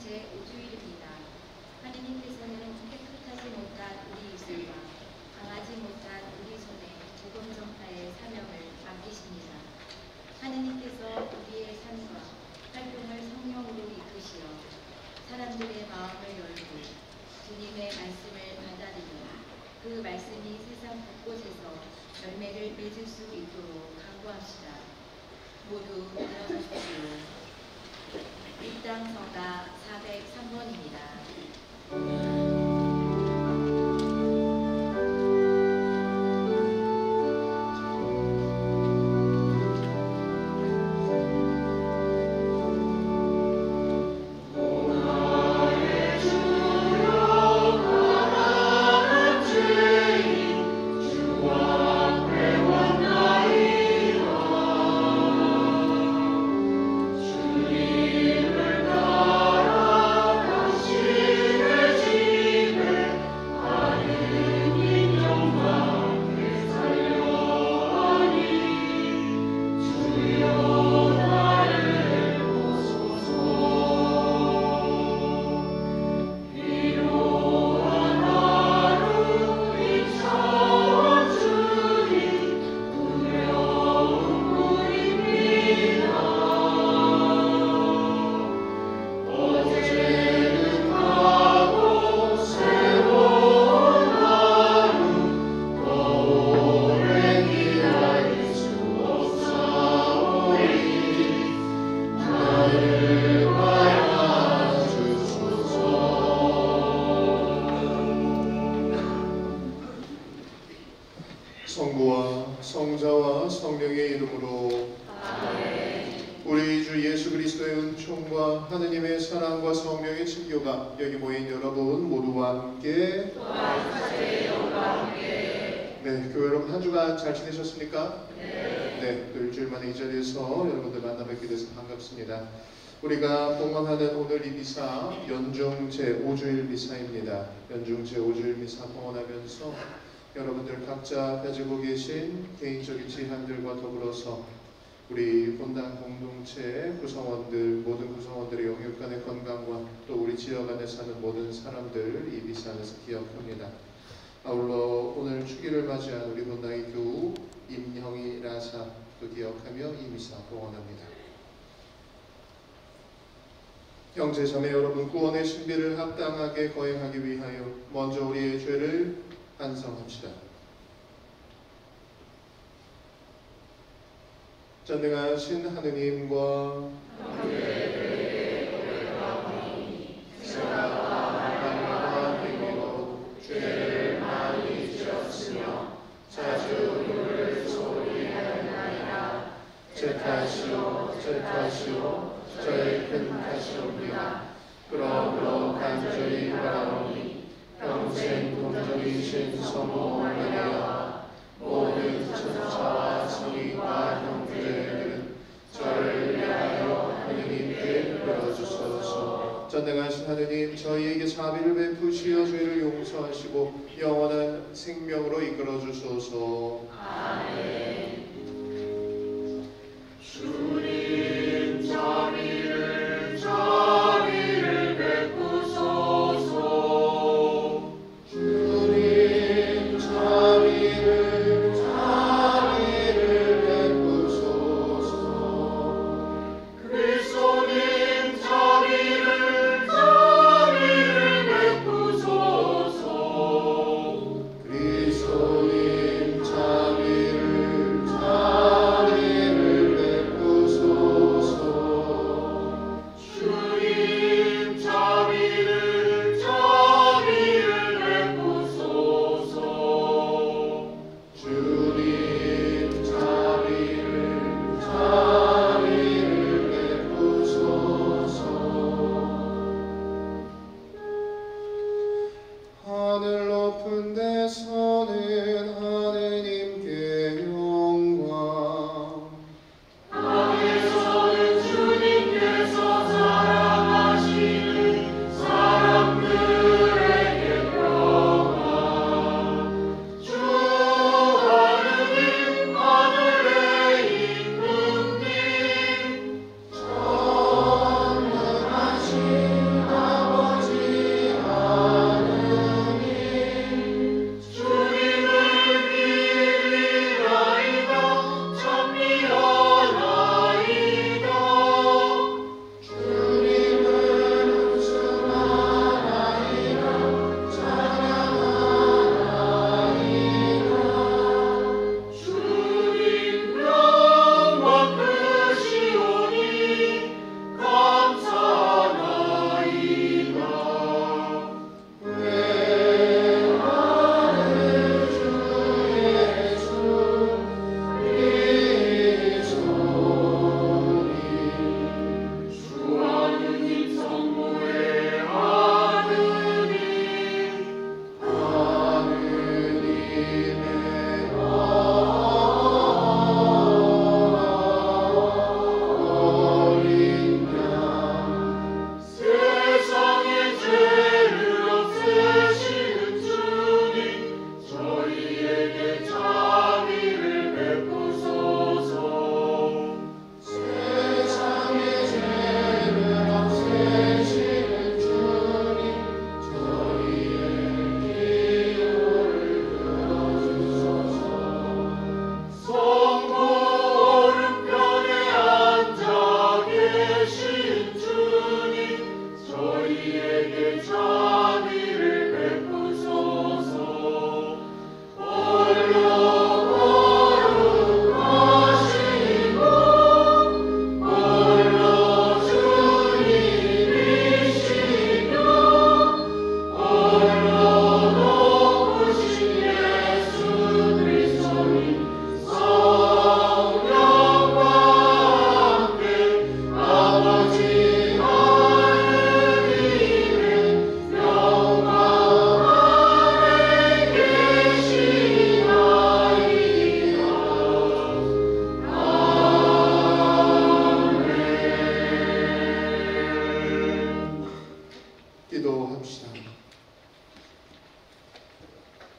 제5주일입니다. 하느님께서는 깨끗하지 못한 우리 입술과 강하지 못한 우리 손에 복음 전파의 사명을 맡기십니다. 하느님께서 우리의 삶과 활동을 성령으로 이끄시어 사람들의 마음을 열고 주님의 말씀을 받아들여 그 말씀이 세상 곳곳에서 열매를 맺을 수 있도록 간구합시다. 모두 일어서십시오. 일당 성가 403번입니다. 성부와 성자와 성령의 이름으로 아멘. 우리 주 예수 그리스도의 은총과 하느님의 사랑과 성령의 친교가 여기 모인 여러분 모두와 함께 네, 교회 여러분 한 주간 잘 지내셨습니까? 네, 또 일주일 만에 이 자리에서 여러분들 만나 뵙게 돼서 반갑습니다. 우리가 봉헌하는 오늘 이 미사 연중 제5주일 미사입니다. 연중 제5주일 미사 봉헌하면서 여러분들 각자 가지고 계신 개인적인 제한들과 더불어서 우리 본당 공동체 구성원들, 모든 구성원들의 영육 간의 건강과 또 우리 지역 안에 사는 모든 사람들 이 미사 안에서 기억합니다. 아울러 오늘 축일을 맞이한 우리 본당의 교우 임형희 라사도 기억하며 이 미사 봉헌합니다. 형제 자매 여러분, 구원의 신비를 합당하게 거행하기 위하여 먼저 우리의 죄를 반성합시다. 전능하신 하느님과 생각과 말과 행위로 죄를 많이 지었으며 자주 의를 소홀히 하였나이다. 제 탓이요 저의 큰 탓이옵니다. 그러므로 간절히 바라오니 평생 동정이신 성모 마리아와 모든 천사와 성인과 형제들은 저를 위하여 하느님께 빌어주소서. 전능하신 하느님, 저희에게 자비를 베푸시어 죄를 용서하시고 영원한 생명으로 이끌어주소서. 아멘. 주님 자비를 베푸소서. 주님 자비를 베푸소서. 그리스도님 자비를 베푸소서. 그리스도님 자비를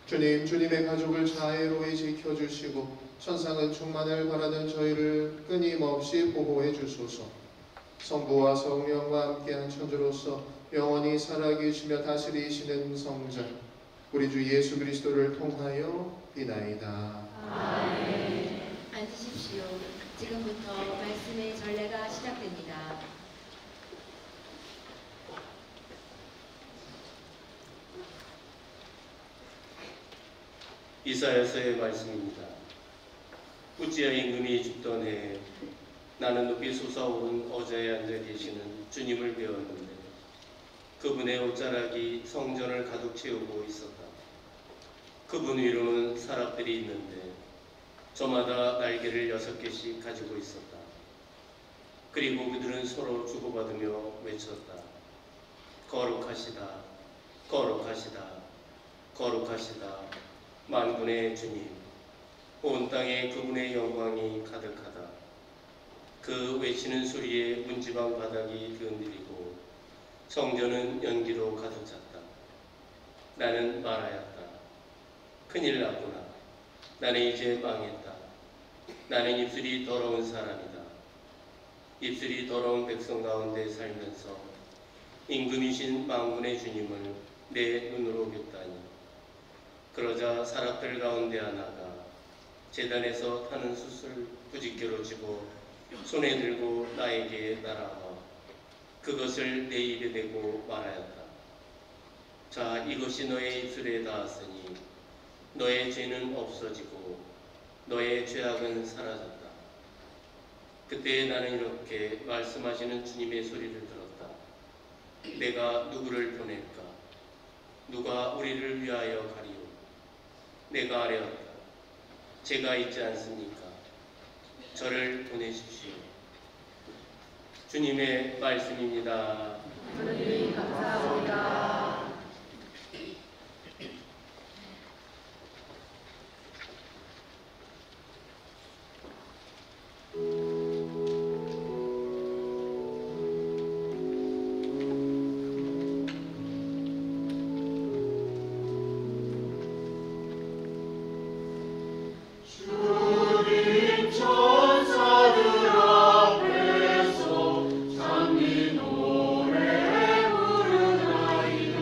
주님, 주님의 가족을 자애로이 지켜주시고 천상은 충만을 바라는 저희를 끊임없이 보호해 주소서. 성부와 성령과 함께한 천주로서 영원히 살아계시며 다스리시는 성자 우리 주 예수 그리스도를 통하여 비나이다. 아멘. 앉으십시오. 지금부터 말씀의 전례가 시작됩니다. 이사야서의 말씀입니다. 우지야 임금이 죽던 해에 나는 높이 솟아오른 어제에 앉아 계시는 주님을 배웠는데 그분의 옷자락이 성전을 가득 채우고 있었다. 그분 위로는 사람들이 있는데 저마다 날개를 6개씩 가지고 있었다. 그리고 그들은 서로 주고받으며 외쳤다. 거룩하시다, 거룩하시다, 거룩하시다, 만군의 주님. 온 땅에 그분의 영광이 가득하다. 그 외치는 소리에 문지방 바닥이 흔들리고 성전은 연기로 가득 찼다. 나는 말하였다. 큰일 났구나. 나는 이제 망했다. 나는 입술이 더러운 사람이다. 입술이 더러운 백성 가운데 살면서 임금이신 만군의 주님을 내 눈으로 뵙다니. 그러자 사람들 가운데 하나가 제단에서 타는 숯을 부직개로 쥐고 손에 들고 나에게 날아와 그것을 내 입에 대고 말하였다. 자, 이것이 너의 입술에 닿았으니 너의 죄는 없어지고 너의 죄악은 사라졌다. 그때 나는 이렇게 말씀하시는 주님의 소리를 들었다. 내가 누구를 보낼까? 누가 우리를 위하여 가리오? 내가 아뢰었다. 제가 있지 않습니까? 저를 보내십시오. 주님의 말씀입니다. 하나님 감사합니다. 노래 부르나이다.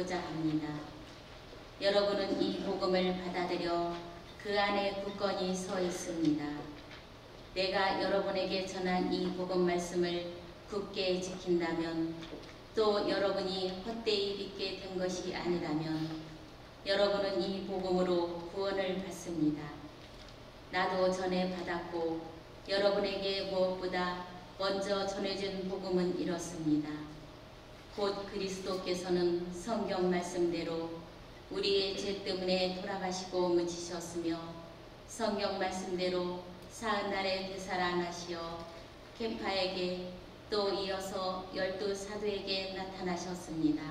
하고자 합니다. 여러분은 이 복음을 받아들여 그 안에 굳건히 서 있습니다. 내가 여러분에게 전한 이 복음 말씀을 굳게 지킨다면, 또 여러분이 헛되이 믿게 된 것이 아니라면 여러분은 이 복음으로 구원을 받습니다. 나도 전에 받았고 여러분에게 무엇보다 먼저 전해준 복음은 이렇습니다. 곧 그리스도께서는 성경 말씀대로 우리의 죄 때문에 돌아가시고 묻히셨으며 성경 말씀대로 사흘날에 되살아나시어 케파에게 또 이어서 12사도에게 나타나셨습니다.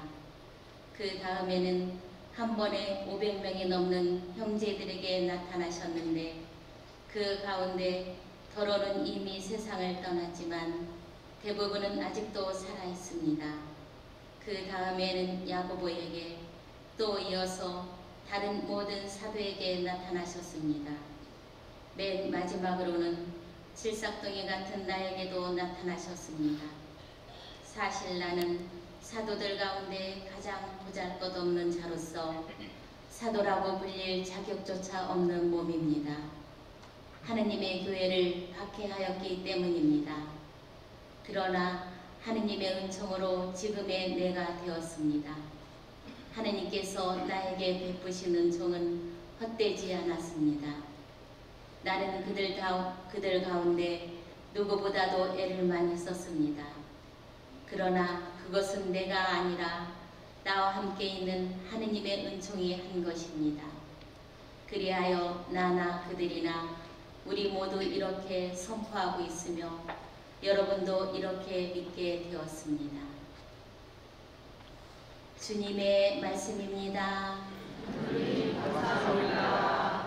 그 다음에는 한 번에 500명이 넘는 형제들에게 나타나셨는데 그 가운데 더러는 이미 세상을 떠났지만 대부분은 아직도 살아있습니다. 그 다음에는 야고보에게 또 이어서 다른 모든 사도에게 나타나셨습니다. 맨 마지막으로는 칠삭덩이 같은 나에게도 나타나셨습니다. 사실 나는 사도들 가운데 가장 보잘것없는 자로서 사도라고 불릴 자격조차 없는 몸입니다. 하느님의 교회를 박해하였기 때문입니다. 그러나 하느님의 은총으로 지금의 내가 되었습니다. 하느님께서 나에게 베푸신 은총은 헛되지 않았습니다. 나는 그들 가운데 누구보다도 애를 많이 썼습니다. 그러나 그것은 내가 아니라 나와 함께 있는 하느님의 은총이 한 것입니다. 그리하여 나나 그들이나 우리 모두 이렇게 선포하고 있으며 여러분도 이렇게 믿게 되었습니다. 주님의 말씀입니다. 주님 감사합니다.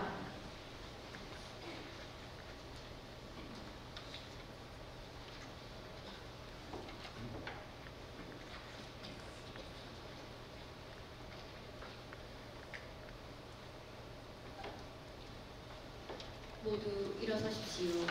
모두 일어서십시오.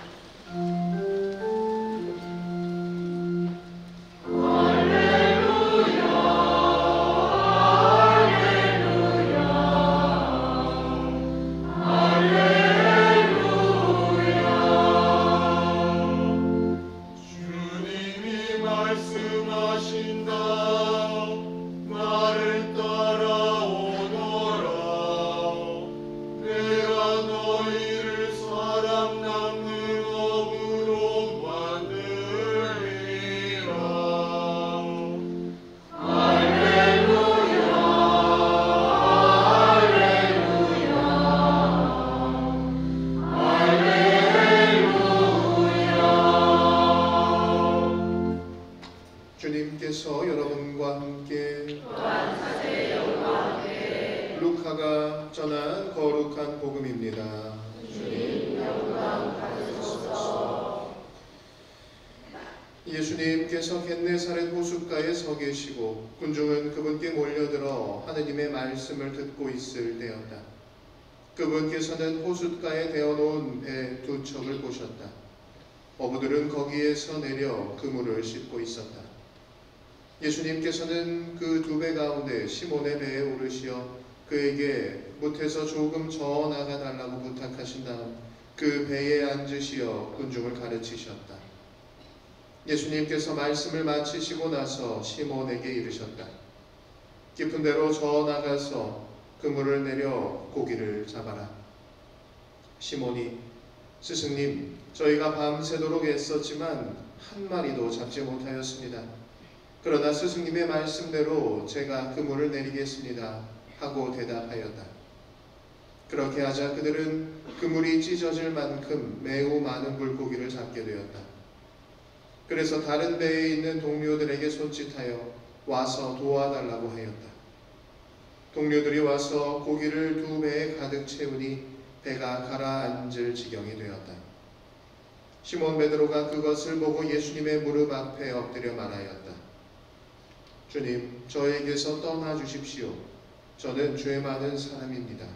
주님께서 여러분과 함께 또한 사제의 영과 함께 루카가 전한 거룩한 복음입니다. 주님 영광 받으소서. 예수님께서 겟네사렛 호숫가에 서 계시고 군중은 그분께 몰려들어 하느님의 말씀을 듣고 있을 때였다. 그분께서는 호숫가에 대어놓은 배 두 척을 보셨다. 어부들은 거기에서 내려 그물을 씻고 있었다. 예수님께서는 그 두 배 가운데 시몬의 배에 오르시어 그에게 못에서 조금 저 나가 달라고 부탁하신 다음 그 배에 앉으시어 군중을 가르치셨다. 예수님께서 말씀을 마치시고 나서 시몬에게 이르셨다. 깊은 데로 저 나가서 그물을 내려 고기를 잡아라. 시몬이 스승님, 저희가 밤새도록 애썼지만 한 마리도 잡지 못하였습니다. 그러나 스승님의 말씀대로 제가 그물을 내리겠습니다 하고 대답하였다. 그렇게 하자 그들은 그물이 찢어질 만큼 매우 많은 물고기를 잡게 되었다. 그래서 다른 배에 있는 동료들에게 손짓하여 와서 도와달라고 하였다. 동료들이 와서 고기를 두 배에 가득 채우니 배가 가라앉을 지경이 되었다. 시몬 베드로가 그것을 보고 예수님의 무릎 앞에 엎드려 말하였다. 주님, 저에게서 떠나 주십시오. 저는 죄 많은 사람입니다.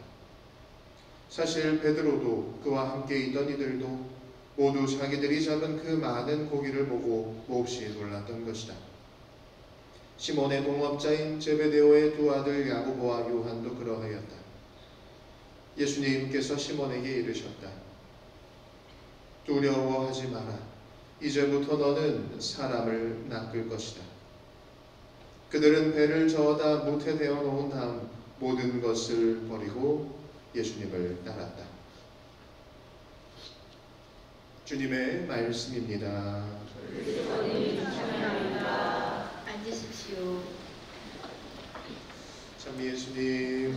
사실 베드로도 그와 함께 있던 이들도 모두 자기들이 잡은 그 많은 고기를 보고 몹시 놀랐던 것이다. 시몬의 동업자인 제베데오의 두 아들 야고보와 요한도 그러하였다. 예수님께서 시몬에게 이르셨다. 두려워하지 마라. 이제부터 너는 사람을 낚을 것이다. 그들은 배를 저어다 무태 대어 놓은 다음 모든 것을 버리고 예수님을 따랐다. 주님의 말씀입니다. 앉으십시오. 참 예수님.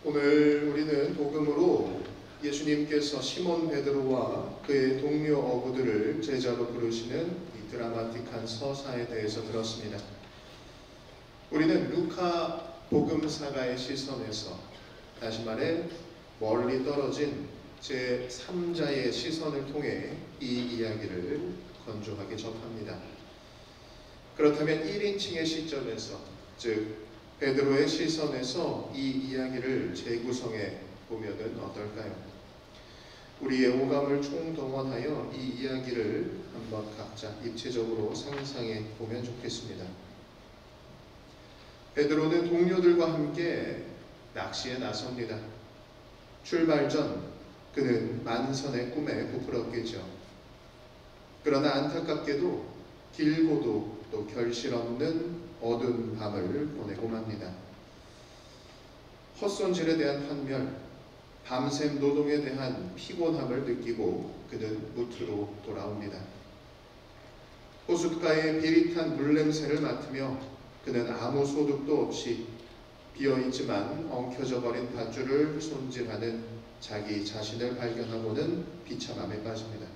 오늘 우리는 복음으로 예수님께서 시몬 베드로와 그의 동료 어부들을 제자로 부르시는 이 드라마틱한 서사에 대해서 들었습니다. 우리는 루카 복음사가의 시선에서, 다시 말해 멀리 떨어진 제3자의 시선을 통해 이 이야기를 건조하게 접합니다. 그렇다면 1인칭의 시점에서, 즉 베드로의 시선에서 이 이야기를 재구성해 보면은 어떨까요? 우리의 오감을 총동원하여 이 이야기를 한번 각자 입체적으로 상상해 보면 좋겠습니다. 베드로는 동료들과 함께 낚시에 나섭니다. 출발 전 그는 만선의 꿈에 부풀었겠죠. 그러나 안타깝게도 길고도 또 결실 없는 어두운 밤을 보내고 맙니다. 헛손질에 대한 환멸, 밤샘 노동에 대한 피곤함을 느끼고 그는 무트로 돌아옵니다. 호숫가의 비릿한 물냄새를 맡으며 그는 아무 소득도 없이 비어있지만 엉켜져 버린 밧줄을 손질하는 자기 자신을 발견하고는 비참함에 빠집니다.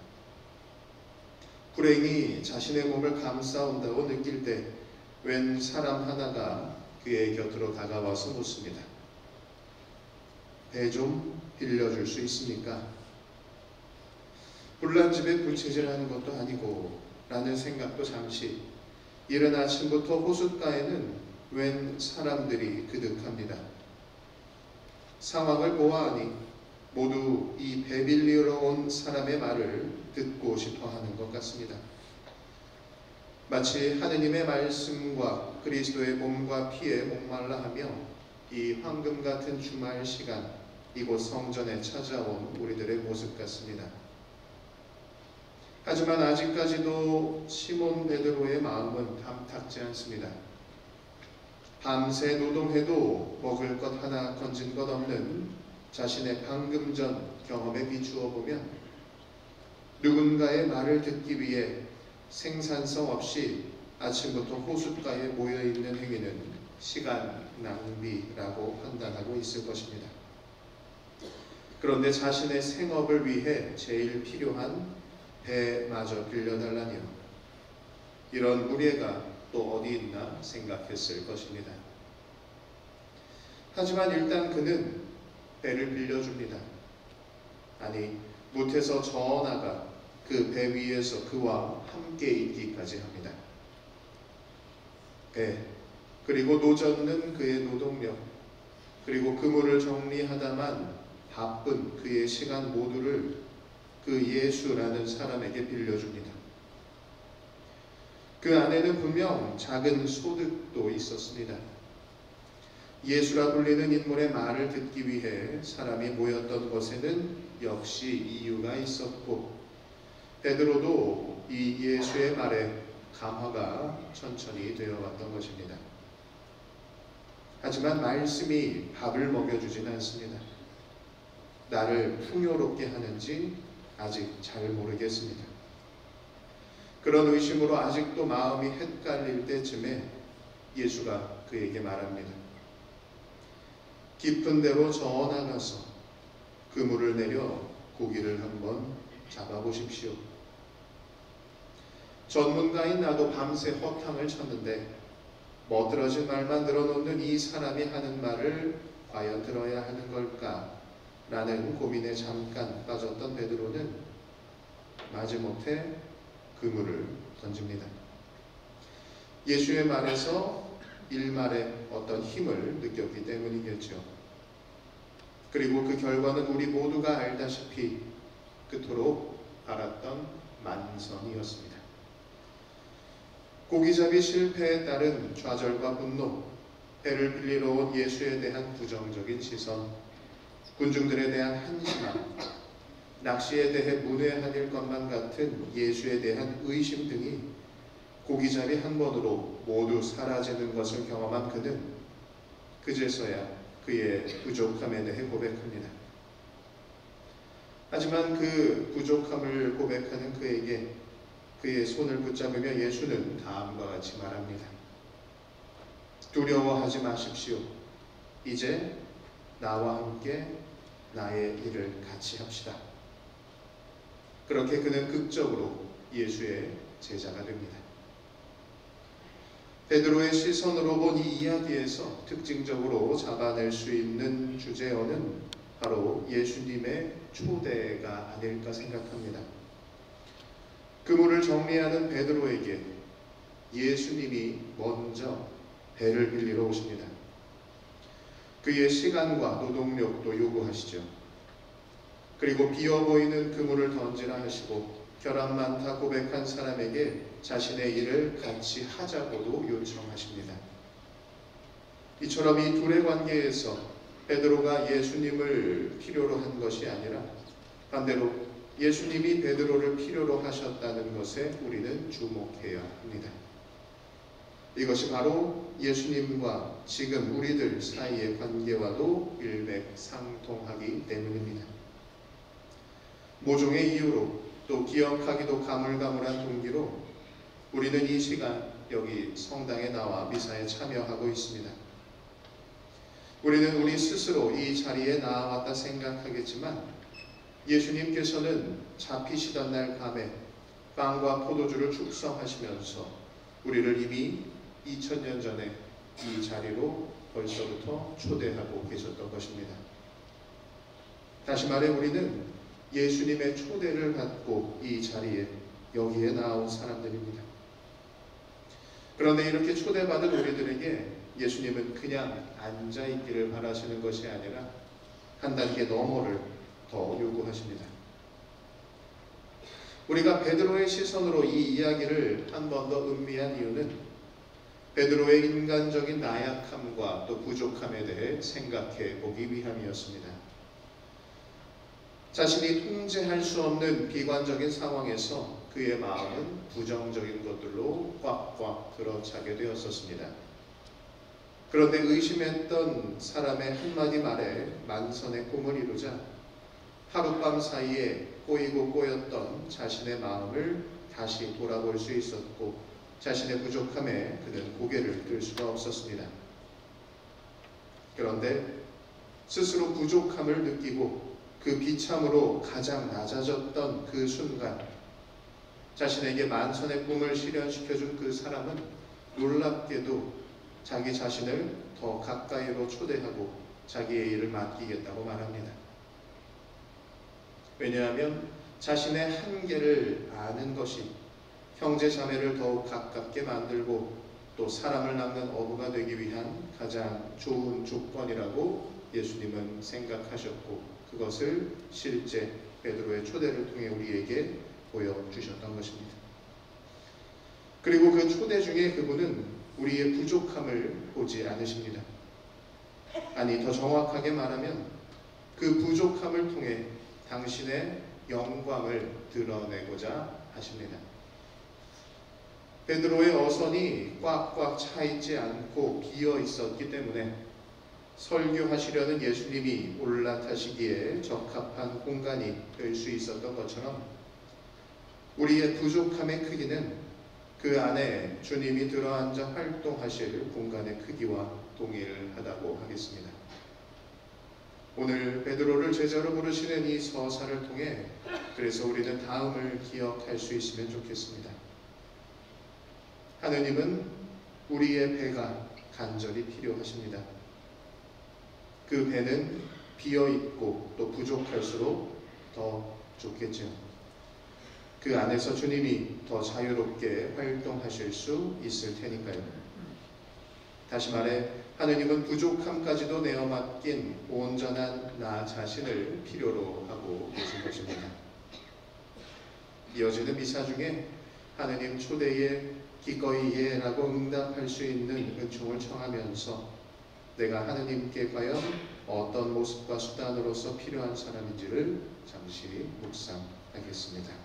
불행이 자신의 몸을 감싸온다고 느낄 때 웬 사람 하나가 그의 곁으로 다가와서 묻습니다. 배 좀 빌려줄 수 있습니까? 불난 집에 부채질하는 것도 아니고 라는 생각도 잠시. 이른 아침부터 호숫가에는 웬 사람들이 그득합니다. 상황을 보아하니 모두 이 배 빌리러 온 사람의 말을 듣고 싶어 하는 것 같습니다. 마치 하느님의 말씀과 그리스도의 몸과 피에 목말라 하며 이 황금 같은 주말 시간 이곳 성전에 찾아온 우리들의 모습 같습니다. 하지만 아직까지도 시몬 베드로의 마음은 탐탁지 않습니다. 밤새 노동해도 먹을 것 하나 건진 것 없는 자신의 방금 전 경험에 비추어 보면 누군가의 말을 듣기 위해 생산성 없이 아침부터 호숫가에 모여있는 행위는 시간 낭비라고 판단하고 있을 것입니다. 그런데 자신의 생업을 위해 제일 필요한 배마저 빌려달라니요. 이런 무례가 또 어디 있나 생각했을 것입니다. 하지만 일단 그는 배를 빌려줍니다. 아니, 무태서 저 나가 그 배 위에서 그와 함께 있기까지 합니다. 배, 그리고 노젓는 그의 노동력, 그리고 그물을 정리하다만 바쁜 그의 시간 모두를 그 예수라는 사람에게 빌려줍니다. 그 안에는 분명 작은 소득도 있었습니다. 예수라 불리는 인물의 말을 듣기 위해 사람이 모였던 것에는 역시 이유가 있었고 베드로도 이 예수의 말에 감화가 천천히 되어왔던 것입니다. 하지만 말씀이 밥을 먹여주진 않습니다. 나를 풍요롭게 하는지 아직 잘 모르겠습니다. 그런 의심으로 아직도 마음이 헷갈릴 때쯤에 예수가 그에게 말합니다. 깊은 데로 저어 나가서 그물을 내려 고기를 한번 잡아보십시오. 전문가인 나도 밤새 허탕을 쳤는데 멋들어진 말만 들어놓는 이 사람이 하는 말을 과연 들어야 하는 걸까? 라는 고민에 잠깐 빠졌던 베드로는 마지못해 그물을 던집니다. 예수의 말에서 일말의 어떤 힘을 느꼈기 때문이겠죠. 그리고 그 결과는 우리 모두가 알다시피 그토록 알았던 만선이었습니다. 고기잡이 실패에 따른 좌절과 분노, 배를 빌리러 온 예수에 대한 부정적인 시선, 군중들에 대한 한심함, 낚시에 대해 문외한일 것만 같은 예수에 대한 의심 등이 고기잡이 한 번으로 모두 사라지는 것을 경험한 그는 그제서야 그의 부족함에 대해 고백합니다. 하지만 그 부족함을 고백하는 그에게 그의 손을 붙잡으며 예수는 다음과 같이 말합니다. 두려워하지 마십시오. 이제 나와 함께 나의 일을 같이 합시다. 그렇게 그는 극적으로 예수의 제자가 됩니다. 베드로의 시선으로 본 이 이야기에서 특징적으로 잡아낼 수 있는 주제어는 바로 예수님의 초대가 아닐까 생각합니다. 그물을 정리하는 베드로에게 예수님이 먼저 배를 빌리러 오십니다. 그의 시간과 노동력도 요구하시죠. 그리고 비어 보이는 그물을 던지라 하시고 결함 많다 고백한 사람에게 자신의 일을 같이 하자고도 요청하십니다. 이처럼 이 둘의 관계에서 베드로가 예수님을 필요로 한 것이 아니라 반대로 예수님이 베드로를 필요로 하셨다는 것에 우리는 주목해야 합니다. 이것이 바로 예수님과 지금 우리들 사이의 관계와도 일맥상통하기 때문입니다. 모종의 이유로 또 기억하기도 가물가물한 동기로 우리는 이 시간 여기 성당에 나와 미사에 참여하고 있습니다. 우리는 우리 스스로 이 자리에 나아왔다 생각하겠지만 예수님께서는 잡히시던 날 밤에 빵과 포도주를 축성하시면서 우리를 이미 2000년 전에 이 자리로 벌써부터 초대하고 계셨던 것입니다. 다시 말해 우리는 예수님의 초대를 받고 이 자리에 여기에 나온 사람들입니다. 그런데 이렇게 초대받은 우리들에게 예수님은 그냥 앉아있기를 바라시는 것이 아니라 한 단계 너머를 더 요구하십니다. 우리가 베드로의 시선으로 이 이야기를 한 번 더 음미한 이유는 베드로의 인간적인 나약함과 또 부족함에 대해 생각해 보기 위함이었습니다. 자신이 통제할 수 없는 비관적인 상황에서 그의 마음은 부정적인 것들로 꽉꽉 들어차게 되었었습니다. 그런데 의심했던 사람의 한마디 말에 만선의 꿈을 이루자 하룻밤 사이에 꼬이고 꼬였던 자신의 마음을 다시 돌아볼 수 있었고 자신의 부족함에 그는 고개를 들 수가 없었습니다. 그런데 스스로 부족함을 느끼고 그 비참으로 가장 낮아졌던 그 순간 자신에게 만선의 꿈을 실현시켜준 그 사람은 놀랍게도 자기 자신을 더 가까이로 초대하고 자기의 일을 맡기겠다고 말합니다. 왜냐하면 자신의 한계를 아는 것이 형제 자매를 더욱 가깝게 만들고 또 사람을 낳는 어부가 되기 위한 가장 좋은 조건이라고 예수님은 생각하셨고 그것을 실제 베드로의 초대를 통해 우리에게 보여주셨던 것입니다. 그리고 그 초대 중에 그분은 우리의 부족함을 보지 않으십니다. 아니 더 정확하게 말하면 그 부족함을 통해 당신의 영광을 드러내고자 하십니다. 베드로의 어선이 꽉꽉 차 있지 않고 비어 있었기 때문에 설교하시려는 예수님이 올라타시기에 적합한 공간이 될 수 있었던 것처럼 우리의 부족함의 크기는 그 안에 주님이 들어앉아 활동하실 공간의 크기와 동일하다고 하겠습니다. 오늘 베드로를 제자로 부르시는 이 서사를 통해 그래서 우리는 다음을 기억할 수 있으면 좋겠습니다. 하느님은 우리의 배가 간절히 필요하십니다. 그 배는 비어있고 또 부족할수록 더 좋겠죠. 그 안에서 주님이 더 자유롭게 활동하실 수 있을 테니까요. 다시 말해 하느님은 부족함까지도 내어 맡긴 온전한 나 자신을 필요로 하고 계신 것입니다. 이어지는 미사 중에 하느님 초대에 기꺼이 예라고 응답할 수 있는 은총을 청하면서 내가 하느님께 과연 어떤 모습과 수단으로서 필요한 사람인지를 잠시 묵상하겠습니다.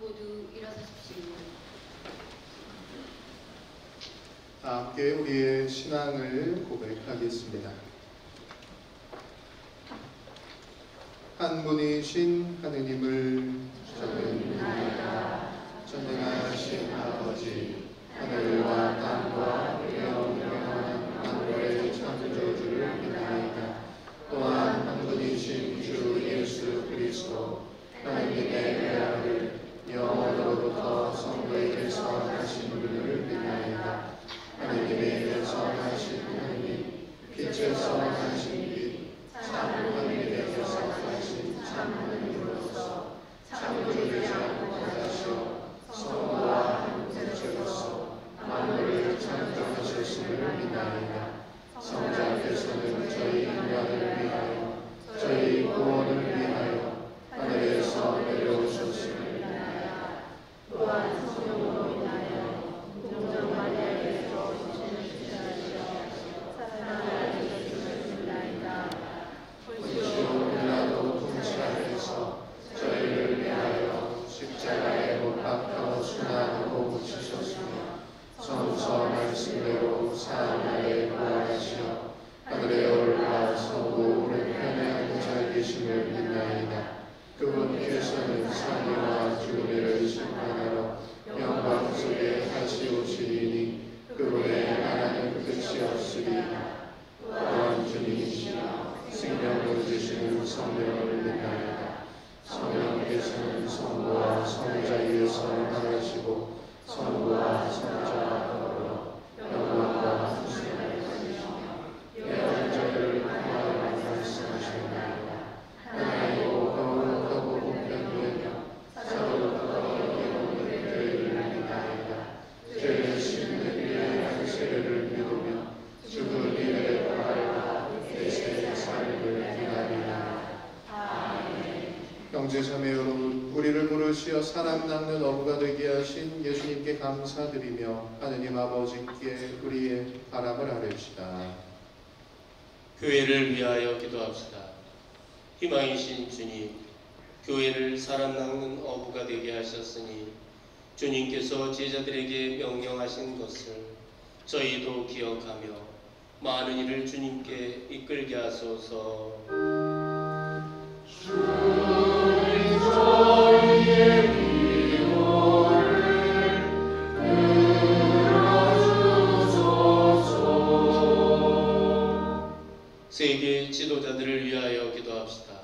모두 일어서십시오. 함께 우리의 신앙을 고백하겠습니다. 한 분이신 하느님을 저는 믿나이다. 전능하신 아버지, 하늘과 땅과 영원한 만물의 창조주를 믿나이다. 또한 한 분이신 주 예수 그리스도, 하느님의 외아들, 영원으로부터 성부에게서 하신 분을 믿나이다. 하느님의 선하신 하느님, 빛에서 하신 빛, 참 하느님에게서 하신 참 하느님으로서 창조되지 않고 하시어 성부와 한 분체로서 만물을 창조하셨음을 믿나이다. 성자께서는 저희 인간을 위하여, 저희 구원을 위하여 하늘에서 내려오셨음을 믿나이다. 또한 성령으로 인하여 동정 마리아에게서 주시하시어 사랑하여 주셨음을 믿나이다. 보시오 빌라도 통치하에서 저희를 위하여 십자가에 못 박혀 순환으로 묻히셨으며 성서 말씀대로 사흘에 부활하시어 하늘에 올라 성부 오른편에 앉아 계심을 믿나이다. 그분께서는 상이와 죽음을 심판하러 영광 속에 다시 오시리니 그분의 나라는 끝이 없으리라. 또한 주님이시여 생명을 주시는 성령을 믿나이다. 성령께서는 성부와 성자에서 나가시고 성부와 성자와 더불어 영광과 충만을 받으시며 예언 자들을 통하여 말씀하시나이다. 하나이고 거룩하고 공평되며 사도로부터 영원히 교회를 믿나이다. 죄를 씻는 위대한 세례를 믿으며 죽은 이들의 부활과 대세의 삶을 기다리나이다. 아멘. 형제자매 여러분, 우리를 부르시어 사랑 낳는 어부가 되게 하신 예수님께 감사드리며 하느님 아버지께 우리의 바람을 아뢰시다. 교회를 위하여 기도합시다. 희망이신 주님, 교회를 사람 낚는 어부가 되게 하셨으니 주님께서 제자들에게 명령하신 것을 저희도 기억하며 많은 일을 주님께 이끌게 하소서. 주님 저희의 기도를 들어주소서. 세계 지도자들을 위하여 기도합시다.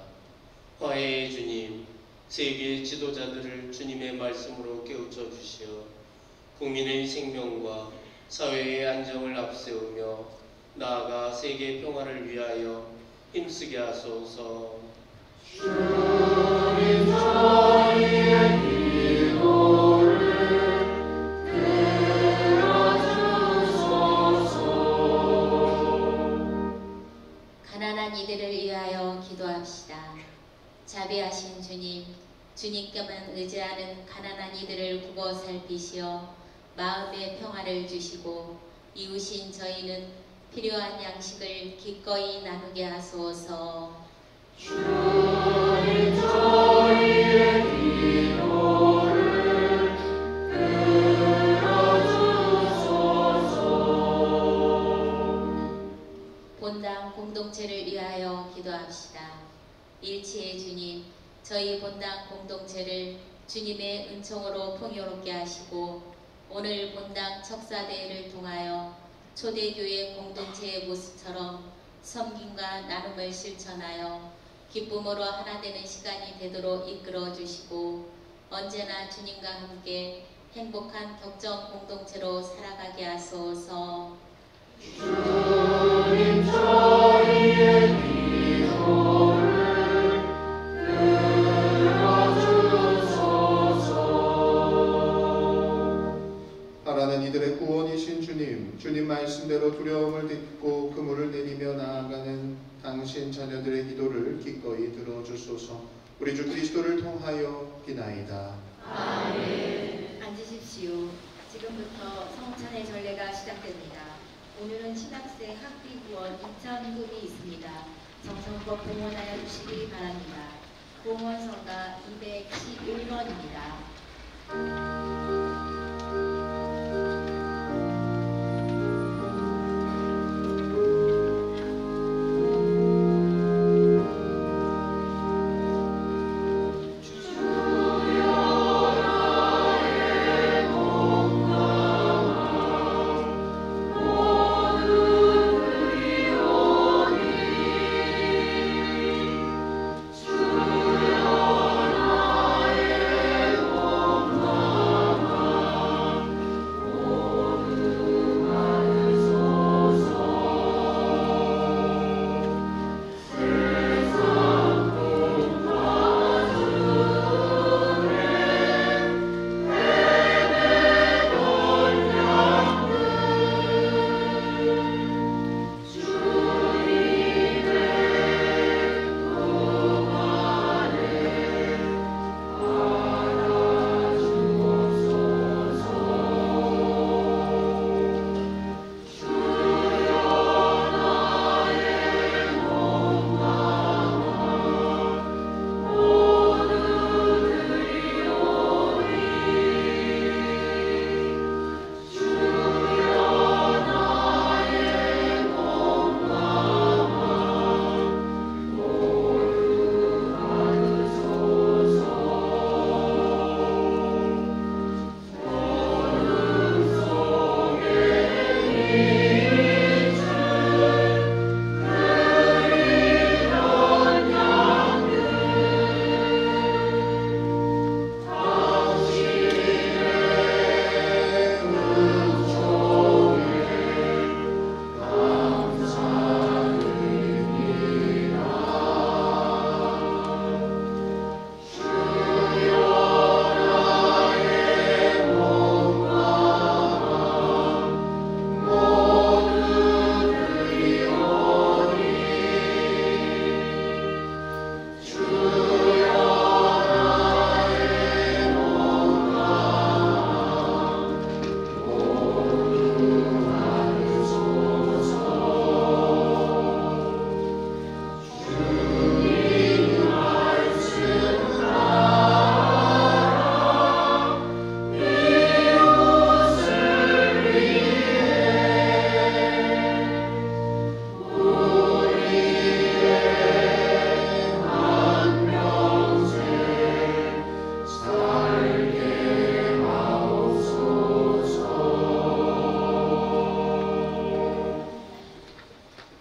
화해의 주님, 세계 지도자들을 주님의 말씀으로 깨우쳐 주시어 국민의 생명과 사회의 안정을 앞세우며 나아가 세계 평화를 위하여 힘쓰게 하소서. 주님 저희의 기도를 가난한 이들을 위하여 기도합시다. 자비하신 주님, 주님께만 의지하는 가난한 이들을 보고 살피시어 마음의 평화를 주시고 이웃인 저희는 필요한 양식을 기꺼이 나누게 하소서. 주님 저희의 기도를 들어주소서. 본당 공동체를 위하여 기도합시다. 일치의 주님, 저희 본당 공동체를 주님의 은총으로 풍요롭게 하시고 오늘 본당 척사대회를 통하여 초대교회 공동체의 모습처럼 섬김과 나눔을 실천하여 기쁨으로 하나 되는 시간이 되도록 이끌어 주시고 언제나 주님과 함께 행복한 격정 공동체로 살아가게 하소서. 주님 저희의 기도를 바라는 이들의 구원이신 주님, 주님 말씀대로 두려움을 딛고 그물을 내리며 나아가는 당신 자녀들의 기도를 기꺼이 들어주소서. 우리 주 그리스도를 통하여 비나이다. 아멘. 앉으십시오. 지금부터 성찬의 전례가 시작됩니다. 오늘은 신학생 학비 구원 입장금이 있습니다. 정성껏 봉헌하여 주시기 바랍니다. 봉헌성가 211번입니다.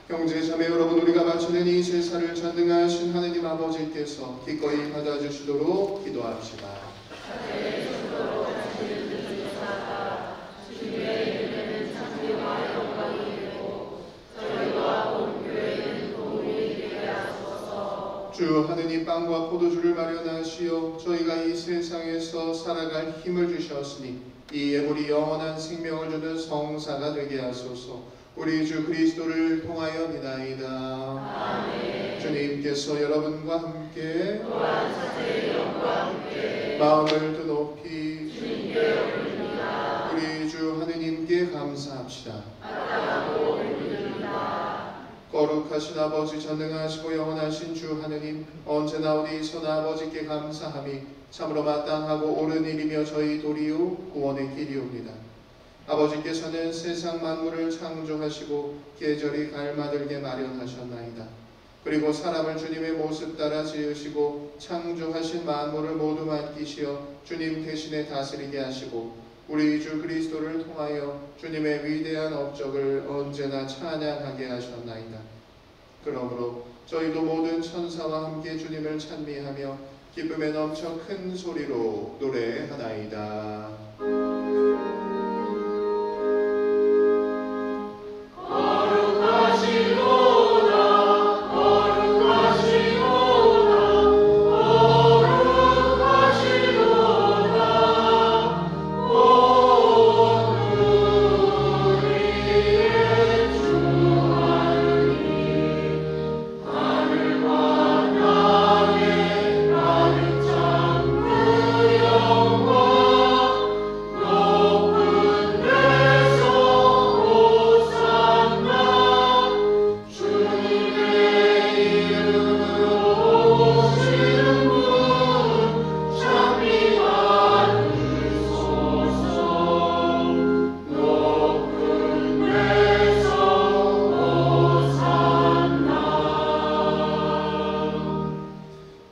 형제자매 여러분, 우리가 바치는 이 제사를 전능하신 하느님 아버지께서 기꺼이 받아주시도록 기도합시다. 주 하느님, 빵과 포도주를 마련하시어 저희가 이 세상에서 살아갈 힘을 주셨으니 이 예물이 영원한 생명을 주는 성사가 되게 하소서. 우리 주 그리스도를 통하여 비나이다. 아멘. 주님께서 여러분과 함께 마음을 더 높이 우리 주 하느님께 감사합시다. 거룩하신 아버지, 전능하시고 영원하신 주 하느님, 언제나 어디서나 아버지께 감사함이 참으로 마땅하고 옳은 일이며 저희 도리요 구원의 길이옵니다. 아버지께서는 세상 만물을 창조하시고 계절이 갈마들게 마련하셨나이다. 그리고 사람을 주님의 모습 따라 지으시고 창조하신 만물을 모두 맡기시어 주님 대신에 다스리게 하시고 우리 주 그리스도를 통하여 주님의 위대한 업적을 언제나 찬양하게 하셨나이다. 그러므로 저희도 모든 천사와 함께 주님을 찬미하며 기쁨에 넘쳐 큰 소리로 노래하나이다.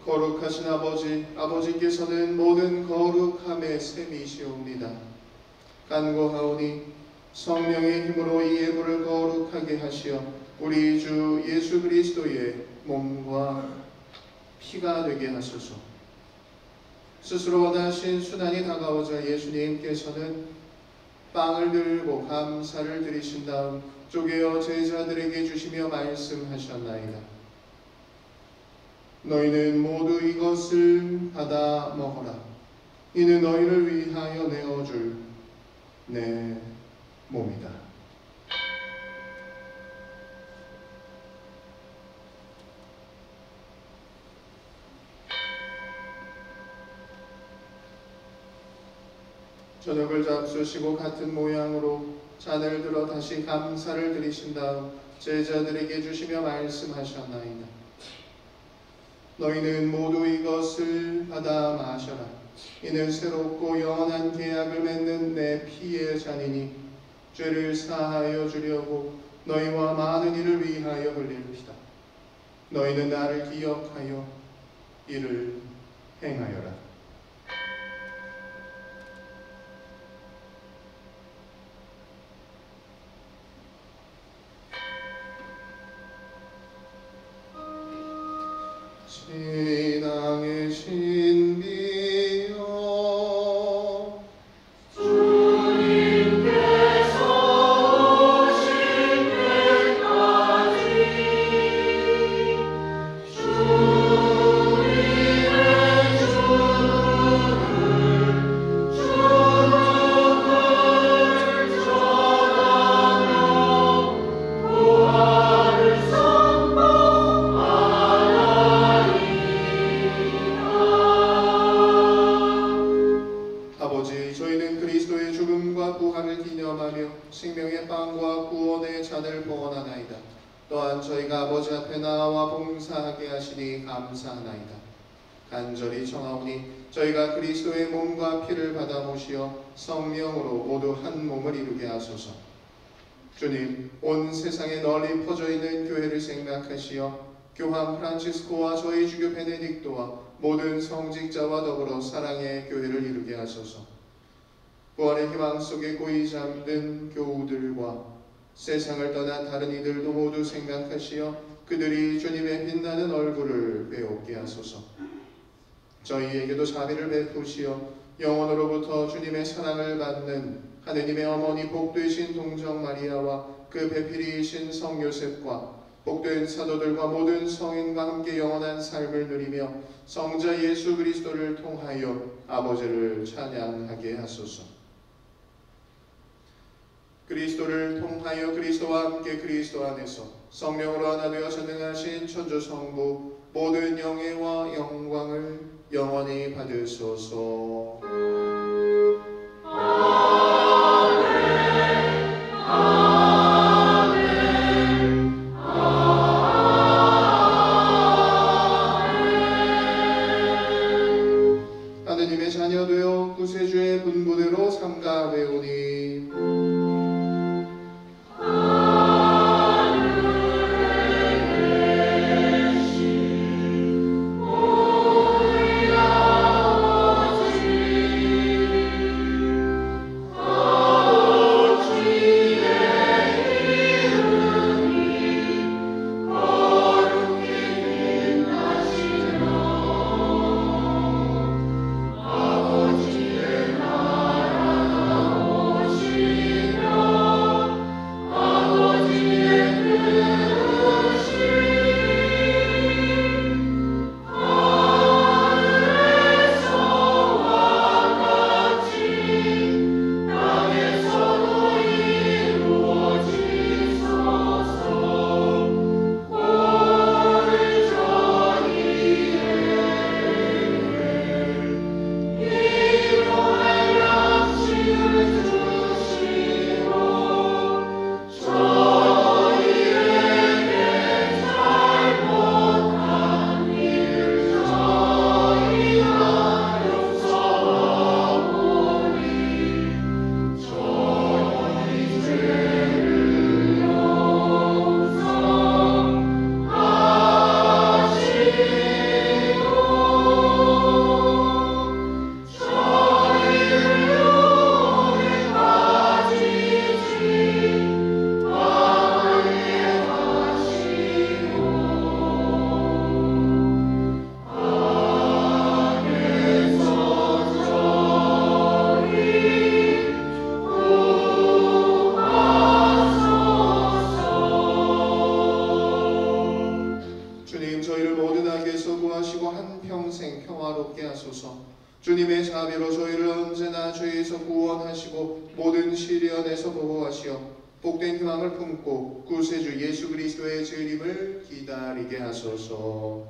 거룩하신 아버지, 아버지께서는 모든 거룩함의 셈이시옵니다. 간구하오니 성령의 힘으로 이 예물을 거룩하게 하시어 우리 주 예수 그리스도의 몸과 피가 되게 하소서. 스스로 원하신 순환이 다가오자 예수님께서는 빵을 들고 감사를 드리신 다음 쪼개어 제자들에게 주시며 말씀하셨나이다. 너희는 모두 이것을 받아 먹어라. 이는 너희를 위하여 내어줄 내 몸이다. 저녁을 잡수시고 같은 모양으로 잔을 들어 다시 감사를 드리신 다음 제자들에게 주시며 말씀하셨나이다. 너희는 모두 이것을 받아 마셔라. 이는 새롭고 영원한 계약을 맺는 내 피의 잔이니 죄를 사하여 주려고 너희와 많은 이를 위하여 흘릴 피다. 너희는 나를 기억하여 이를 행하여라. 신앙의 신비여 주님께서 오실 때까지 주님의 주를 전하며 부활을 생명의 빵과 구원의 잔을 봉헌하나이다. 또한 저희가 아버지 앞에 나와 봉사하게 하시니 감사하나이다. 간절히 청하오니 저희가 그리스도의 몸과 피를 받아 모시어 성령으로 모두 한 몸을 이루게 하소서. 주님, 온 세상에 널리 퍼져 있는 교회를 생각하시어 교황 프란치스코와 저희 주교 베네딕토와 모든 성직자와 더불어 사랑의 교회를 이루게 하소서. 부활의 희망 속에 고이 잠든 교우들과 세상을 떠난 다른 이들도 모두 생각하시어 그들이 주님의 빛나는 얼굴을 배우게 하소서. 저희에게도 자비를 베푸시어 영원으로부터 주님의 사랑을 받는 하느님의 어머니 복되신 동정 마리아와 그 배필이신 성 요셉과 복된 사도들과 모든 성인과 함께 영원한 삶을 누리며 성자 예수 그리스도를 통하여 아버지를 찬양하게 하소서. 그리스도를 통하여 그리스도와 함께 그리스도 안에서 성령으로 하나 되어 전능하신 천주 성부 모든 영예와 영광을 영원히 받으소서. 하느님의 자녀되어 구세주의 분부대로 삼가되오니 주님의 자비로 저희를 언제나 죄에서 구원하시고 모든 시련에서 보호하시어 복된 희망을 품고 구세주 예수 그리스도의 재림을 기다리게 하소서.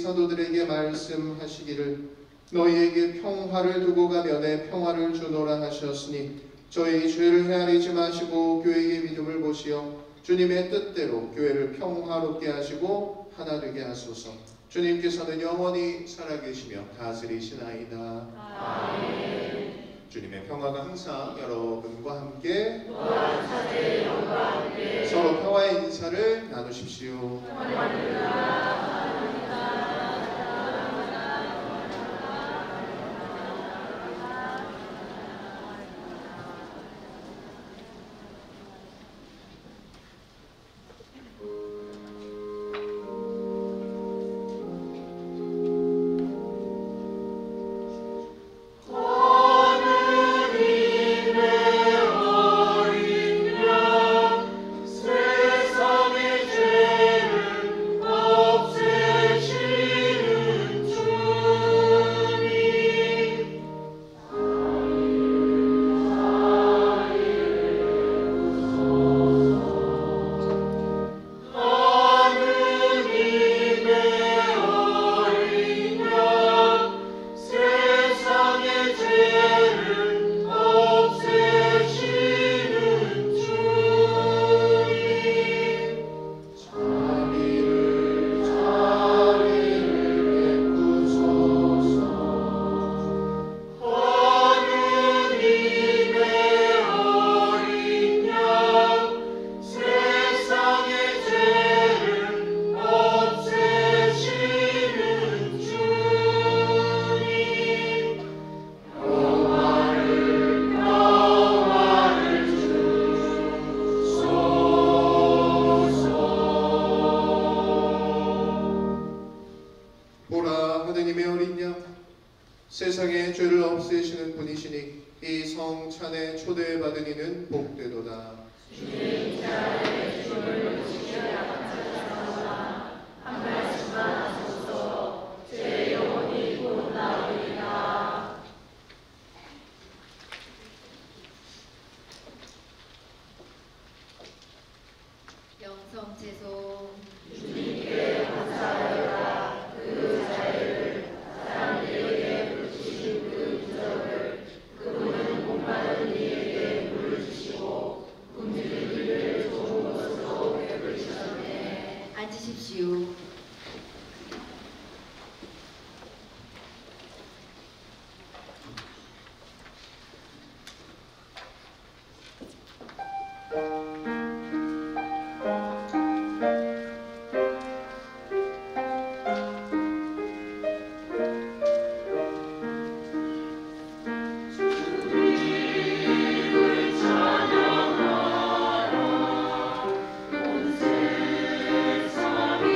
사도들에게 말씀하시기를 너희에게 평화를 두고 가며 내 평화를 주노라 하셨으니 저희 죄를 헤아리지 마시고 교회의 믿음을 보시어 주님의 뜻대로 교회를 평화롭게 하시고 하나 되게 하소서. 주님께서는 영원히 살아계시며 다스리시나이다. 아멘. 주님의 평화가 항상 여러분과 함께 서로 평화의 인사를 나누십시오. 세상의 죄를 없애시는 분이시니 이 초대받은 이는 복되도다. 주님 자의 주를 지켜야 감사하노라. 한 말씀만 하소서. 제 영혼이 곧 나으리라. 영성 채소 주님께 감사하여라. 그 자애를 사람들에게 베푸신 그 기적을 그분은 복받은 이에게 물주시고 굶주린 이를 좋은 것으로 베푸셨네. 앉으십시오. 주님을 찬양하라. 온 세상이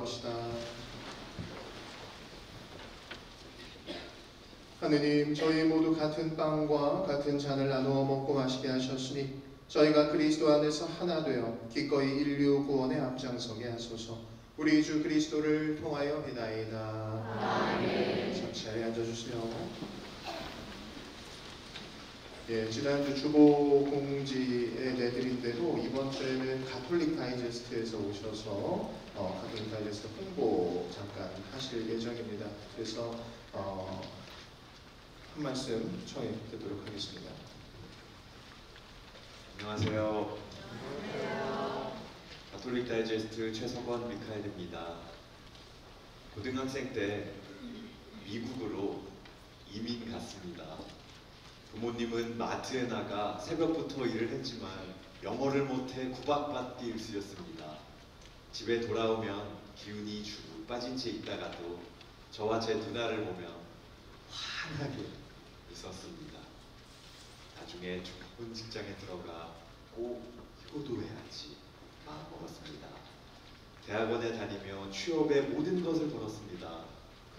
기도합시다. 하느님, 저희 모두 같은 빵과 같은 잔을 나누어 먹고 마시게 하셨으니 저희가 그리스도 안에서 하나 되어 기꺼이 인류 구원에 앞장서게 하소서. 우리 주 그리스도를 통하여 비나이다. 아멘. 자리에 앉아주세요. 예, 지난주 주보 공지에 내드린 대로 이번 주에는 가톨릭 다이제스트에서 오셔서 가톨릭 다이제스트 홍보 잠깐 하실 예정입니다. 그래서 한 말씀 청해 듣도록 하겠습니다. 안녕하세요. 가톨릭 다이제스트 최석원 미카엘입니다. 고등학생 때 미국으로 이민 갔습니다. 부모님은 마트에 나가 새벽부터 일을 했지만 영어를 못해 구박받기 일쑤였습니다. 집에 돌아오면 기운이 쭉 빠진 채 있다가도 저와 제 누나를 보며 환하게 웃었습니다. 나중에 좋은 직장에 들어가 꼭 효도해야지 마음먹었습니다. 대학원에 다니며 취업에 모든 것을 걸었습니다.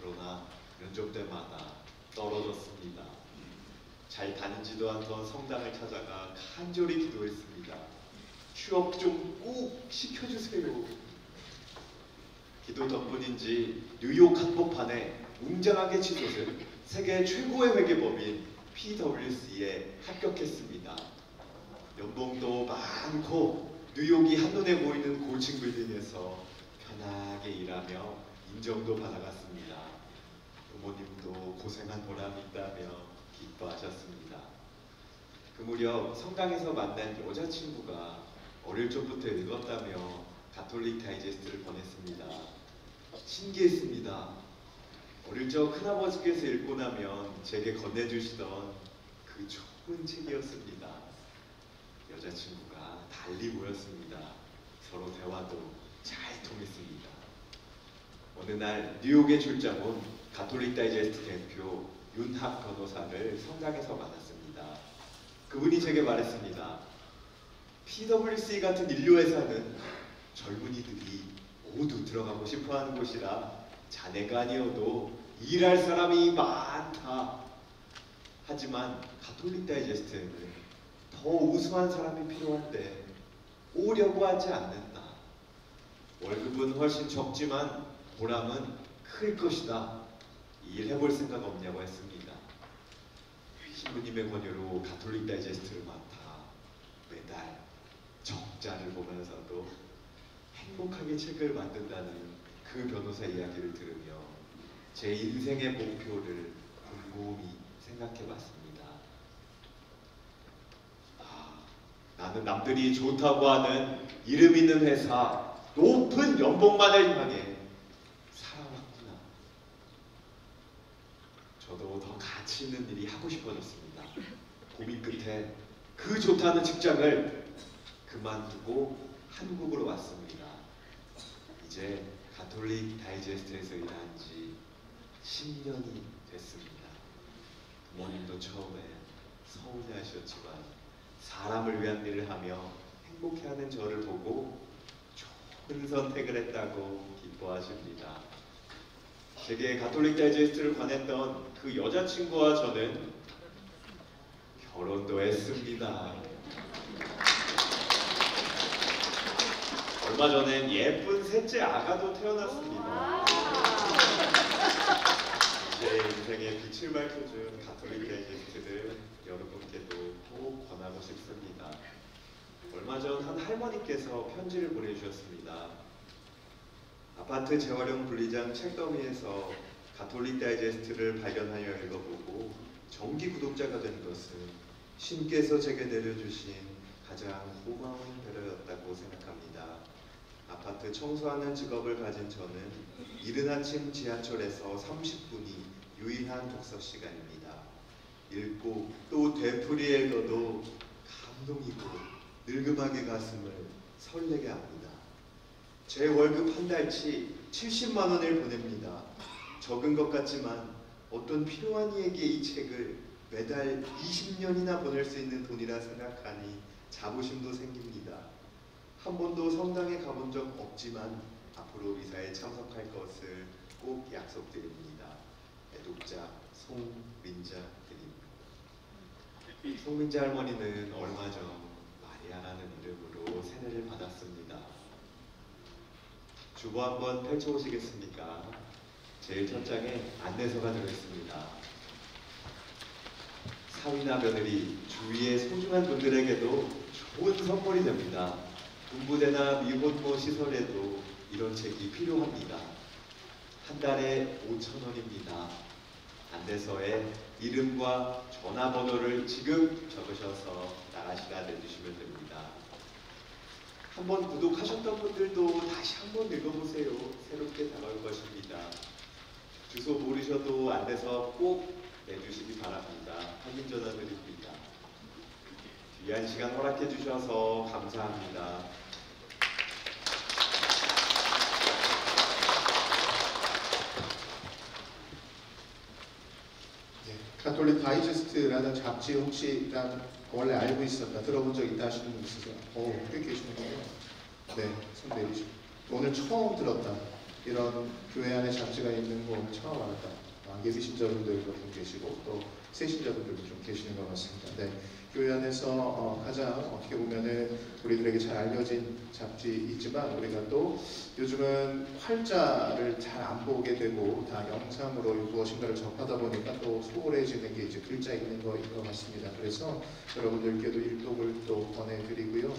그러나 면접 때마다 떨어졌습니다. 잘 다니지도 않던 성당을 찾아가 간절히 기도했습니다. 취업 좀 꼭 시켜주세요. 기도 덕분인지 뉴욕 한복판에 웅장하게 치솟은 세계 최고의 회계법인 PwC에 합격했습니다. 연봉도 많고 뉴욕이 한눈에 보이는 고층 빌딩에서 편하게 일하며 인정도 받아갔습니다. 부모님도 고생한 보람이 있다며 기뻐하셨습니다. 그 무렵 성당에서 만난 여자친구가 어릴 적부터 읽었다며 가톨릭 다이제스트를 보냈습니다. 신기했습니다. 어릴 적 큰아버지께서 읽고 나면 제게 건네주시던 그 좋은 책이었습니다. 여자친구가 달리 보였습니다. 서로 대화도 잘 통했습니다. 어느 날 뉴욕에 출장 온 가톨릭 다이제스트 대표 윤학 변호사를 성당에서 만났습니다. 그분이 제게 말했습니다. PwC 같은 인류 회사는 젊은이들이 모두 들어가고 싶어하는 곳이라 자네가 아니어도 일할 사람이 많다. 하지만 가톨릭 다이제스트에는 더 우수한 사람이 필요한데 오려고 하지 않는다. 월급은 훨씬 적지만 보람은 클 것이다. 일해볼 생각 없냐고 했습니다. 신부님의 권유로 가톨릭 다이제스트를 맡아 매달 적자를 보면서도 행복하게 책을 만든다는 그 변호사 이야기를 들으며 제 인생의 목표를 곰곰이 생각해봤습니다. 나는 남들이 좋다고 하는 이름 있는 회사, 높은 연봉만을 향해 살아왔구나. 저도 더 가치 있는 일이 하고 싶어졌습니다. 고민 끝에 그 좋다는 직장을 그만두고 한국으로 왔습니다. 이제 가톨릭 다이제스트에서 일한 지 10년이 됐습니다. 부모님도 처음에 서운해하셨지만 사람을 위한 일을 하며 행복해하는 저를 보고 좋은 선택을 했다고 기뻐하십니다. 제게 가톨릭 다이제스트를 권했던 그 여자친구와 저는 결혼도 했습니다. 얼마 전엔 예쁜 셋째 아가도 태어났습니다. 제 인생에 빛을 밝혀준 가톨릭 다이제스트를 여러분께도 꼭 권하고 싶습니다. 얼마 전 한 할머니께서 편지를 보내주셨습니다. 아파트 재활용 분리장 책더미에서 가톨릭 다이제스트를 발견하여 읽어보고 정기 구독자가 된 것은 신께서 제게 내려주신 가장 고마운 배려였다고 생각합니다. 아파트 청소하는 직업을 가진 저는 이른 아침 지하철에서 30분이 유일한 독서 시간입니다. 읽고 또 되풀이 읽어도 감동이고 늙음하게 가슴을 설레게 합니다. 제 월급 한 달치 70만 원을 보냅니다. 적은 것 같지만 어떤 필요한 이에게 이 책을 매달 20년이나 보낼 수 있는 돈이라 생각하니 자부심도 생깁니다. 한 번도 성당에 가본 적 없지만 앞으로 미사에 참석할 것을 꼭 약속드립니다. 애독자 송민자드립니다. 송민자 할머니는 얼마 전 마리아라는 이름으로 세례를 받았습니다. 주보 한번 펼쳐보시겠습니까? 제일 첫 장에 안내서가 들어있습니다. 사위나 며느리, 주위의 소중한 분들에게도 좋은 선물이 됩니다. 군부대나 미혼모 시설에도 이런 책이 필요합니다. 한 달에 5,000원입니다. 안내서에 이름과 전화번호를 지금 적으셔서 나가시다 내주시면 됩니다. 한번 구독하셨던 분들도 다시 한번 읽어보세요. 새롭게 다가올 것입니다. 주소 모르셔도 안내서 꼭 내주시기 바랍니다. 확인 전화 드립니다. 귀한 시간 허락해 주셔서 감사합니다. 가톨릭 다이제스트라는 잡지 혹시 원래 알고 있었다, 들어본 적 있다 하시는 분 있으세요? 꽤 계시는군요. 네, 손 내리시고. 오늘 처음 들었다. 이런 교회 안에 잡지가 있는 거 오늘 처음 알았다. 예비신자분들도 좀 계시고 또 새신자분들도 좀 계시는 것 같습니다. 네, 교회 안에서 가장 어떻게 보면은 우리들에게 잘 알려진 잡지이지만 우리가 또 요즘은 활자를 잘 안 보게 되고 다 영상으로 무엇인가를 접하다 보니까 또 소홀해지는 게 이제 글자 읽는 거인 것 같습니다. 그래서 여러분들께도 일독을 또 권해드리고요.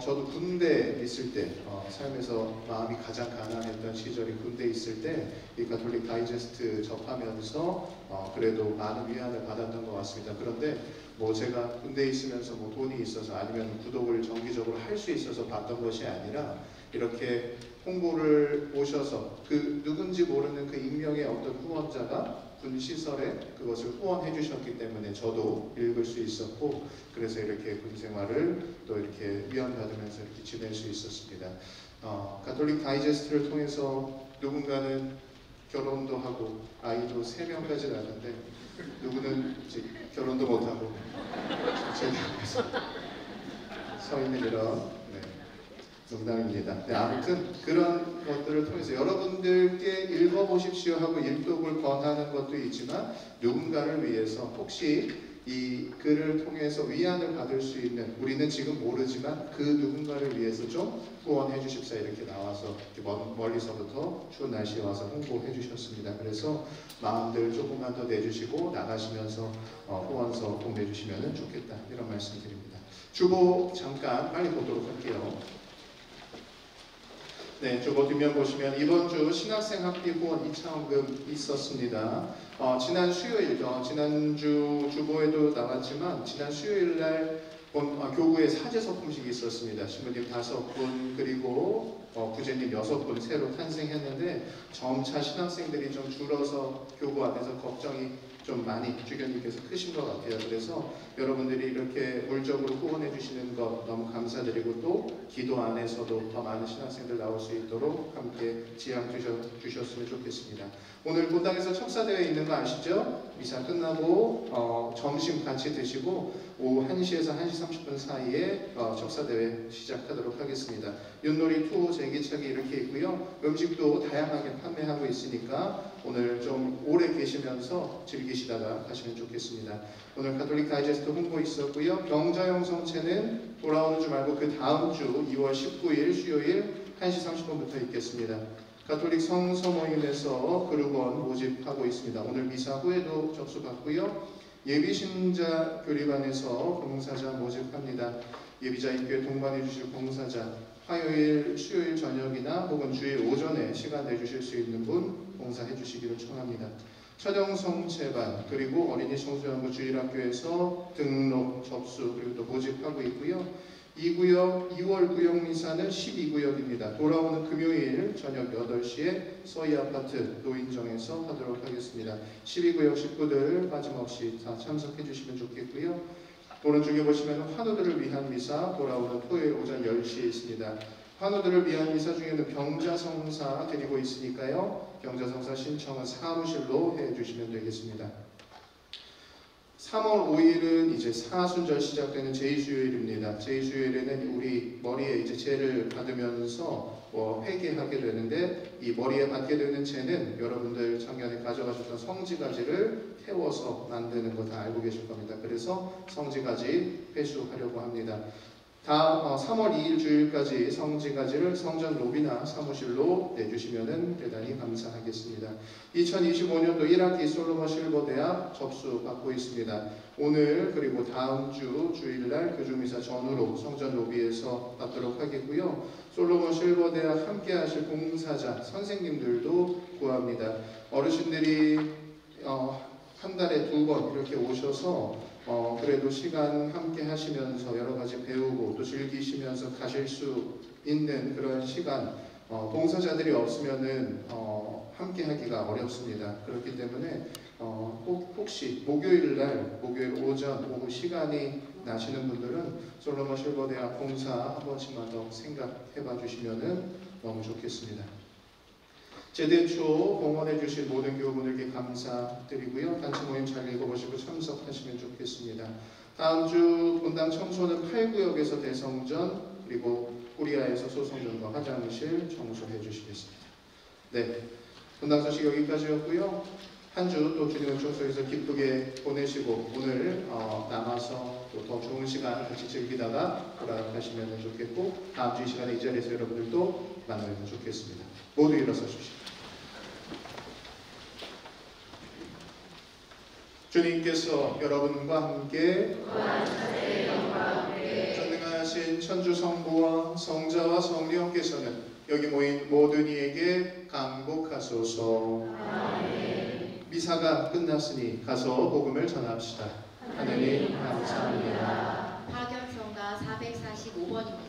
저도 군대 있을 때 삶에서 마음이 가장 가난했던 시절이 군대 있을 때 이 가톨릭 다이제스트 접하면서 그래도 많은 위안을 받았던 것 같습니다. 그런데 뭐 제가 군대에 있으면서 뭐 돈이 있어서 아니면 구독을 정기적으로 할 수 있어서 봤던 것이 아니라 이렇게 홍보를 오셔서 그 누군지 모르는 그 익명의 어떤 후원자가 군 시설에 그것을 후원해 주셨기 때문에 저도 읽을 수 있었고 그래서 이렇게 군 생활을 또 이렇게 위안받으면서 이렇게 지낼 수 있었습니다. 가톨릭 다이제스트를 통해서 누군가는 결혼도 하고 아이도 3명까지 낳았는데 누구는 이제 결혼도 못하고 제가 앞에서 서 있는 이런 농담입니다. 네, 아무튼 그런 것들을 통해서 여러분들께 읽어보십시오 하고 일독을 권하는 것도 있지만 누군가를 위해서 혹시 이 글을 통해서 위안을 받을 수 있는 우리는 지금 모르지만 그 누군가를 위해서 좀 후원해 주십사 이렇게 나와서 이렇게 멀리서부터 추운 날씨에 와서 홍보해 주셨습니다. 그래서 마음들 조금만 더 내주시고 나가시면서 후원서 꼭 내주시면 좋겠다 이런 말씀 드립니다. 주보 잠깐 빨리 보도록 할게요. 네, 주보 뒷면 보시면 이번 주 신학생 학비 후원 2차원금 있었습니다. 지난 수요일, 지난주 주보에도 나왔지만 지난 수요일 날 교구에 사제 소품식이 있었습니다. 신부님 5분 그리고 부제님 6분 새로 탄생했는데 점차 신학생들이 좀 줄어서 교구 안에서 걱정이 좀 많이 주교님께서 크신 것 같아요. 그래서 여러분들이 이렇게 물적으로 후원해 주시는 것 너무 감사드리고 또 기도 안에서도 더 많은 신학생들 나올 수 있도록 함께 지향 주셨으면 좋겠습니다. 오늘 본당에서 척사대회 있는 거 아시죠? 미사 끝나고 점심 같이 드시고 오후 1시에서 1시 30분 사이에 척사대회 시작하도록 하겠습니다. 윷놀이 투 제기차기 이렇게 있고요. 음식도 다양하게 판매하고 있으니까 오늘 좀 오래 계시면서 즐기시다가 가시면 좋겠습니다. 오늘 가톨릭 다이제스트 홍보 있었고요. 병자용 성체는 돌아오는 주 말고 그 다음 주 2월 19일 수요일 1시 30분부터 있겠습니다. 가톨릭 성서 모임에서 그룹원 모집하고 있습니다. 오늘 미사 후에도 접수받고요. 예비신자 교리반에서 봉사자 모집합니다. 예비자 입교에 동반해 주실 봉사자 화요일, 수요일 저녁이나 혹은 주일 오전에 시간 내주실 수 있는 분 봉사해 주시기를 청합니다. 처정성체반 그리고 어린이 청소년부 주일학교에서 등록 접수 그리고 또 모집하고 있고요. 2구역 2월 구역 미사는 12구역입니다. 돌아오는 금요일 저녁 8시에 서희 아파트 노인정에서 하도록 하겠습니다. 12구역 식구들 빠짐없이 다 참석해 주시면 좋겠고요. 오른쪽에 보시면 환우들을 위한 미사 돌아오는 토요일 오전 10시에 있습니다. 환우들을 위한 미사 중에는 병자성사 드리고 있으니까요. 병자성사 신청은 사무실로 해주시면 되겠습니다. 3월 5일은 이제 사순절 시작되는 제2주일입니다. 제2주일에는 우리 머리에 이제 죄를 받으면서 회개하게 되는데, 이 머리에 받게 되는 죄는 여러분들 작년에 가져가셨던 성지가지를 태워서 만드는 거 다 알고 계실 겁니다. 그래서 성지가지 회수하려고 합니다. 다 3월 2일 주일까지 성지가지를 성전 로비나 사무실로 내주시면 대단히 감사하겠습니다. 2025년도 1학기 솔로몬 실버대학 접수 받고 있습니다. 오늘 그리고 다음 주 주일날 교주미사 전후로 성전 로비에서 받도록 하겠고요. 솔로몬 실버대학 함께 하실 봉사자 선생님들도 구합니다. 어르신들이 한 달에 2번 이렇게 오셔서 그래도 시간 함께 하시면서 여러 가지 배우고 또 즐기시면서 가실 수 있는 그런 시간, 봉사자들이 없으면은 함께 하기가 어렵습니다. 그렇기 때문에 혹시 목요일 오전 오후 시간이 나시는 분들은 솔로몬 실버대학 봉사 한 번씩만 더 생각해 봐 주시면은 너무 좋겠습니다. 제대 초 봉헌해 주신 모든 교우분들께 감사드리고요. 단체 모임 잘 읽어보시고 참석하시면 좋겠습니다. 다음 주 본당 청소는 8구역에서 대성전, 그리고 꾸리아에서 소성전과 화장실 청소해 주시겠습니다. 네, 본당 소식 여기까지였고요. 한 주 또 주님의 청소에서 기쁘게 보내시고 오늘 남아서 또 더 좋은 시간 같이 즐기다가 돌아가시면 좋겠고, 다음 주 이 시간에 이 자리에서 여러분들도 만나면 좋겠습니다. 모두 일어서 주시죠. 주님께서 여러분과 함께 전능하신 천주 성부와 성자와 성령께서는 여기 모인 모든 이에게 강복하소서. 아멘. 미사가 끝났으니 가서 복음을 전합시다. 하느님 감사합니다. 파견성가 445번입니다.